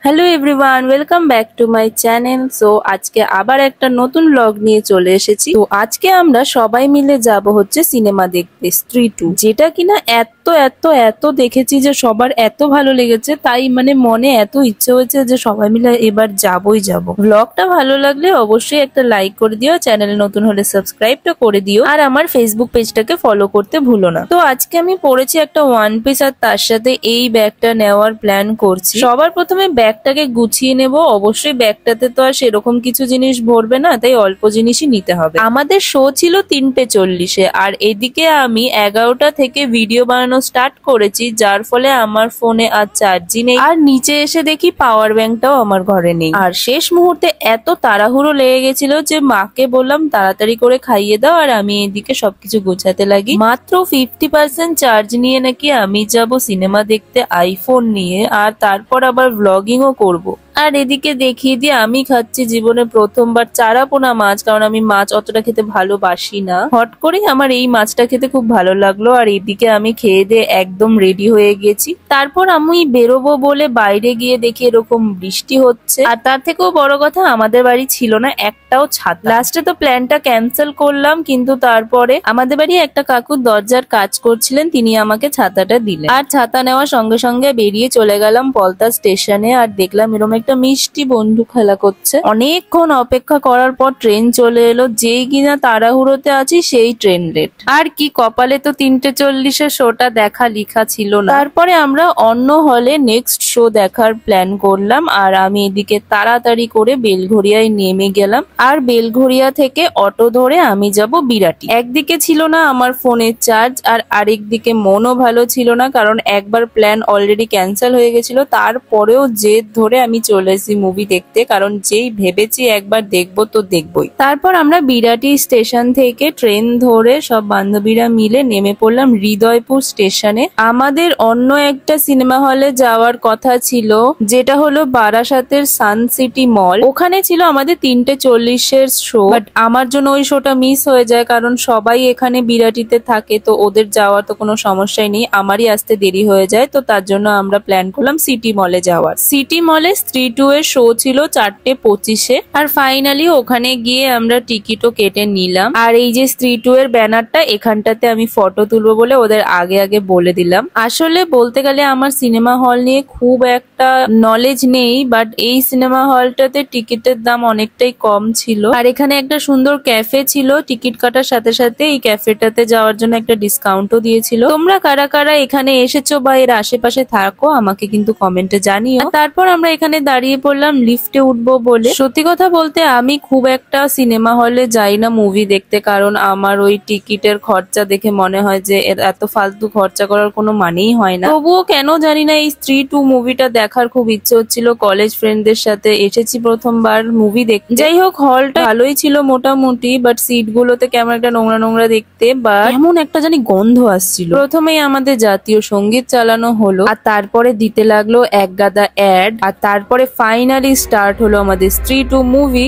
Hello everyone, welcome back to my channel. So আজকে আবার একটা নতুন ব্লগ নিয়ে চলে এসেছি। তো আজকে আমরা সবাই মিলে যাব হচ্ছে সিনেমা দেখতে, স্ত্রী 2, যেটা কিনা এত এত এত দেখেছি যে সবার এত ভালো লেগেছে, তাই মানে মনে এত ইচ্ছে হয়েছে যে সবাই মিলে এবার যাবই যাব। ব্লগটা ভালো লাগলে অবশ্যই একটা লাইক করে দিও, চ্যানেলে নতুন হলে সাবস্ক্রাইবটা করে দিও, আর আমার ফেসবুক পেজটাকে ফলো করতে ভুলো না। তো আজকে আমি পরেছি একটা ওয়ান পিস, আর তার সাথে এই ব্যাগটা নেওয়ার প্ল্যান করছি। সবার প্রথমে ব্যাগটাকে গুছিয়ে নেব। অবশ্যই ব্যাগটাতে তো আর সেরকম কিছু জিনিস ভরবে না, তাই অল্প জিনিসই নিতে হবে। আমাদের শো ছিল 3:40-এ, আর এদিকে আমি 11টা থেকে ভিডিও বানানো স্টার্ট করেছি, যার ফলে আমার ফোনে আর চার্জই নেই। আর নিচে এসে দেখি পাওয়ার ব্যাংকটাও আমার ঘরে নেই। আর শেষ মুহূর্তে এত তাড়াহুড়ো লেগে গেছিল যে মাকে বললাম তাড়াতাড়ি করে খাইয়ে দাও, আর আমি এদিকে সবকিছু গোছাতে লাগি। মাত্র 50% চার্জ নিয়ে নাকি আমি যাব সিনেমা দেখতে আইফোন নিয়ে, আর তারপর আবার ব্লগিংও করব। আর এদিকে দেখিয়ে দিয়ে আমি খাচ্ছি জীবনে প্রথমবার চারাপোনা মাছ, কারণ আমি মাছ অতটা খেতে ভালোবাসি না। হট করেই আমার এই মাছটা খেতে খুব ভালো লাগলো। আর এদিকে আমি খেয়ে দিয়ে একদম রেডি হয়ে গেছি। তারপর আমি বেরোবো বলে বাইরে গিয়ে দেখি এরকম বৃষ্টি হচ্ছে, আর তার থেকেও বড় কথা আমাদের বাড়ি ছিল না একটাও ছাতা। লাস্টে তো প্ল্যানটা ক্যান্সেল করলাম, কিন্তু তারপরে আমাদের বাড়ি একটা কাকু দরজার কাজ করছিলেন, তিনি আমাকে ছাতাটা দিলেন। আর ছাতা নেওয়ার সঙ্গে সঙ্গে বেরিয়ে চলে গেলাম পলতা স্টেশনে। আর দেখলাম এরকম একটা মিষ্টি বন্ধু খেলা করছে। অনেকক্ষণ অপেক্ষা করার পর ট্রেন চলে এলো। যেই কিনা তাড়াহুড়োতে আছি সেই ট্রেন লেট। আর কি কপালে তো 3:40-এর শোটা দেখা লিখা ছিল না। তারপরে আমরা অন্য হলে নেক্সট শো দেখার প্ল্যান করলাম। আর আমি এদিকে তাড়াতাড়ি করে বেলঘরিয়ায় নেমে গেলাম। আর বেলঘরিয়া থেকে অটো ধরে আমি যাব বিরাটি। একদিকে ছিল না আমার ফোনের চার্জ, আর আরেক দিকে মনও ভালো ছিল না, কারণ একবার প্ল্যান অলরেডি ক্যান্সেল হয়ে গেছিল। তারপরেও জেদ ধরে আমি চলে এসেছি মুভি দেখতে, কারণ যেই ভেবেছি একবার দেখবো তো দেখবই। তারপর আমরা বিরাটি স্টেশন থেকে ট্রেন ধরে সব বান্ধবীরা মিলে নেমে পড়লাম হৃদয়পুর স্টেশনে। আমাদের অন্য একটা সিনেমা হলে যাওয়ার কথা ছিল, যেটা হলো বারাসাতের সান সিটি মল। ওখানে ছিল আমাদের 3:40-এর শো, বাট আমার জন্য ওই শোটা মিস হয়ে যায়, কারণ সবাই এখানে বিরাটিতে থাকে, তো ওদের যাওয়ার তো কোনো সমস্যাই নেই, আমারই আসতে দেরি হয়ে যায়। তো তার জন্য আমরা প্ল্যান করলাম সিটি মলে যাওয়ার। সিটি মলে স্ত্রী 2 এর শো ছিল 4:25-এ। আর ফাইনালি ওখানে গিয়ে আমরা টিকিটও কেটে নিলাম। আর এই যে স্ত্রী 2 এর ব্যানারটা, এখানটাতে আমি ফটো তুলবো বলে ওদের আগে আগে বলে দিলাম। আসলে বলতে গেলে আমার সিনেমা হল নিয়ে খুব একটা নলেজ নেই, বাট এই সিনেমা হলটাতে টিকিটের দাম অনেকটাই কম ছিল। আর এখানে একটা সুন্দর ক্যাফে ছিল, টিকিট কাটার সাথে সাথে এই ক্যাফেটাতে যাওয়ার জন্য একটা ডিসকাউন্টও দিয়েছিল। তোমরা কারা কারা এখানে এসেছো বা এর আশেপাশে থাকো আমাকে কিন্তু কমেন্টে জানিও। তারপর আমরা এখানে দাঁড়িয়ে পড়লাম লিফটে উঠবো বলে। সত্যি কথা বলতে আমি খুব একটা সিনেমা হলে যাই না মুভি দেখতে, কারণ আমার ওই টিকিটের খরচা দেখে মনে হয় যে এত ফালতু খরচা করার কোনো মানেই হয় না। তবুও কেন জানি না এই স্ত্রী 2 মুভিটা দেখার খুব ইচ্ছে হচ্ছিল। কলেজ ফ্রেন্ডদের সাথে এসেছি প্রথমবার মুভি দেখতে। যাই হোক, হলটা ভালোই ছিল মোটামুটি, বাট সিট গুলোতে কেমন একটা নোংরা নোংরা দেখতে, বা এমন একটা জানি গন্ধ আসছিল। প্রথমেই আমাদের জাতীয় সঙ্গীত চালানো হলো, আর তারপরে দিতে লাগলো এক গাদা অ্যাড, আর তারপরে ফাইনালি স্টার্ট হলো আমাদের স্ত্রী 2 মুভি।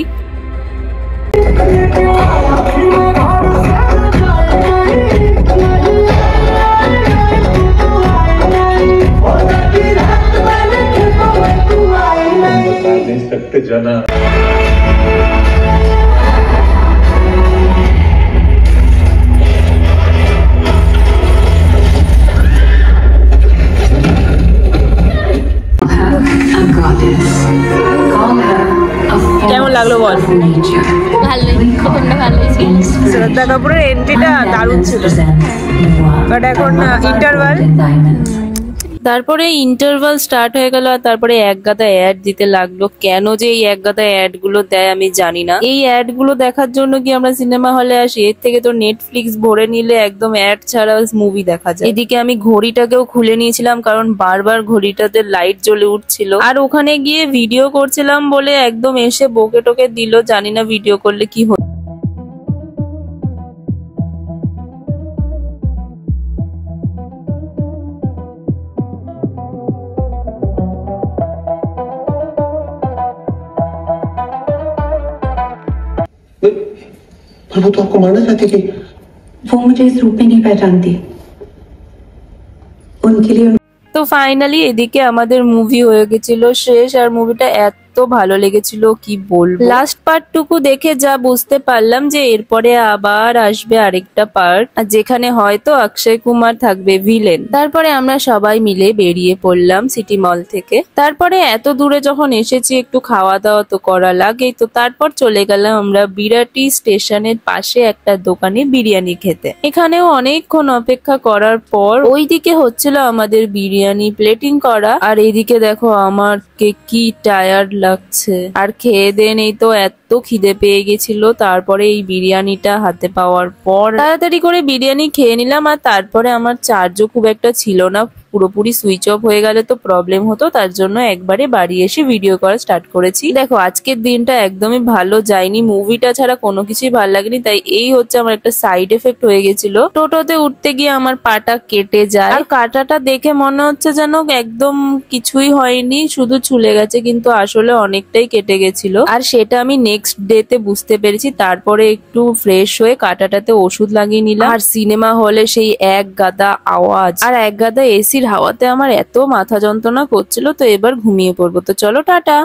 কেমন লাগলো বল? ভালোই, প্রথমটা ভালোই ছিল। শ্রদ্ধা কাপুরের এন্ট্রিটা দারুণ ছিল, বাট এখন ইন্টারভাল। তারপরে ইন্টারভাল স্টার্ট হয়ে গেল, আর তারপরে এক গাদা অ্যাড দিতে লাগলো। কেন যে এই এক গাদা অ্যাড গুলো দেয় আমি জানি না। এই অ্যাড গুলো দেখার জন্য কি আমরা সিনেমা হলে আসি? এর থেকে তো নেটফ্লিক্স ভরে নিলে একদম অ্যাড ছাড়া মুভি দেখা যায়। এদিকে আমি ঘড়িটাকেও খুলে নিয়েছিলাম, কারণ বারবার ঘড়িটাতে লাইট জ্বলে উঠছিল। আর ওখানে গিয়ে ভিডিও করছিলাম বলে একদম এসে বকে টকে দিল, জানি না ভিডিও করলে কি হতো। पर वो तो आपको मारना चाहती थी। वो मुझे इस रूप में नहीं पहचानती। उनके लिए তো ফাইনালি এদিকে আমাদের মুভি হয়ে গেছিল শেষ, আর মুভিটা এত ভালো লেগেছিল কি বলবো। লাস্ট পার্ট টুকু দেখে যা বুঝতে পারলাম যে এরপরে আবার আসবে আরেকটা পার্ট, আর যেখানে হয়তো অক্ষয় কুমার থাকবে ভিলেন। তারপরে আমরা সবাই মিলে বেরিয়ে পড়লাম সিটি মল থেকে। তারপরে এত দূরে যখন এসেছি একটু খাওয়া দাওয়া তো করা লাগেই, তো তারপর চলে গেলাম আমরা বিরাটি স্টেশনের পাশে একটা দোকানে বিরিয়ানি খেতে। এখানেও অনেকক্ষণ অপেক্ষা করার পর ওইদিকে হচ্ছিল আমাদের বিরিয়ানি প্লেটিং করা, আর এইদিকে দেখো আমারকে কি টায়ার্ড লাগছে। আর খেয়ে দেন এই তো এত খিদে পেয়ে গেছিল, তারপরে এই বিরিয়ানিটা হাতে পাওয়ার পর তাড়াতাড়ি করে বিরিয়ানি খেয়ে নিলাম। আর তারপরে আমার চার্জও খুব একটা ছিল না, পুরোপুরি সুইচ অফ হয়ে গেলে তো প্রবলেম হতো, তার জন্য একবারে বাড়ি এসে ভিডিও করা স্টার্ট করেছি। দেখো আজকের দিনটা একদমই ভালো যায়নি, মুভিটা ছাড়া কোনো কিছুই ভালো লাগেনি, তাই এই হচ্ছে আমার একটা সাইড এফেক্ট হয়ে গেছিল। টোটোতে উঠতে গিয়ে আমার পাটা কেটে যায়, আর কাটাটা দেখে মনে হচ্ছে যেন একদম কিছুই হয়নি, শুধু ছুলে গেছে, কিন্তু আসলে অনেকটাই কেটে গেছিল। আর সেটা আমি নেক্সট ডে তে বুঝতে পেরেছি। তারপরে একটু ফ্রেশ হয়ে কাটাটাতে ওষুধ লাগিয়ে নিলাম। আর সিনেমা হলে সেই এক গাদা আওয়াজ আর এক গাদা এসির হাওয়াতে আমার এত মাথা যন্ত্রণা করছিল, তো এবার ঘুমিয়ে পড়বো। তো চলো টাটা।